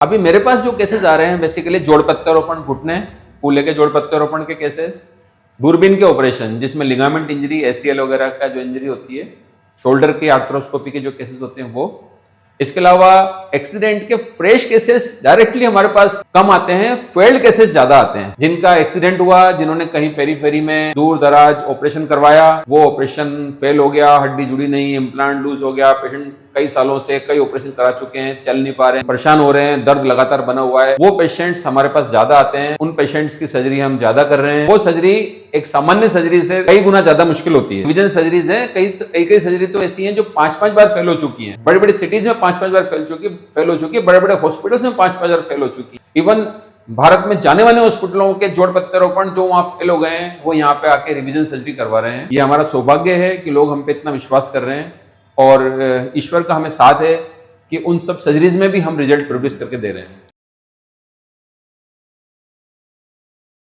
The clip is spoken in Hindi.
अभी मेरे पास जो केसेस आ रहे हैं बेसिकली जोड़ प्रत्यारोपण, घुटने कूल्हे के जोड़ प्रत्यारोपण के केसेस, दूरबीन के ऑपरेशन जिसमें लिगामेंट इंजरी, एसीएल वगैरह का जो इंजरी होती है, शोल्डर की आर्थ्रोस्कोपी के जो केसेस होते हैं वो। इसके अलावा एक्सीडेंट के फ्रेश केसेस डायरेक्टली हमारे पास कम आते हैं, फेल्ड केसेस ज्यादा आते हैं। जिनका एक्सीडेंट हुआ, जिन्होंने कहीं पेरीफेरी में दूर दराज ऑपरेशन करवाया, वो ऑपरेशन फेल हो गया, हड्डी जुड़ी नहीं, इम्प्लांट लूज हो गया, पेशेंट कई सालों से कई ऑपरेशन करा चुके हैं, चल नहीं पा रहे हैं, परेशान हो रहे हैं, दर्द लगातार बना हुआ है, वो पेशेंट्स हमारे पास ज्यादा आते हैं। उन पेशेंट्स की सर्जरी हम ज्यादा कर रहे हैं। वो सर्जरी एक सामान्य सर्जरी से कई गुना ज्यादा मुश्किल होती है। रिवीजन सर्जरीज है, कई सर्जरी तो ऐसी हैं जो 5-5 बार फेल हो चुकी हैं। बड़ी बड़ी सिटीज में 5-5 बार फेल हो चुकी है, बड़े बड़े हॉस्पिटल्स में 5-5 बार फेल हो चुकी है। इवन भारत में जाने वाले हॉस्पिटलों के जोड़ प्रत्यारोपण जो वहां फेल हो गए हैं, वो यहाँ पे आके रिवीजन सर्जरी करवा रहे हैं। ये हमारा सौभाग्य है कि लोग हम पे इतना विश्वास कर रहे हैं और ईश्वर का हमें साथ है कि उन सब सर्जरीज में भी हम रिजल्ट प्रोड्यूस करके दे रहे हैं।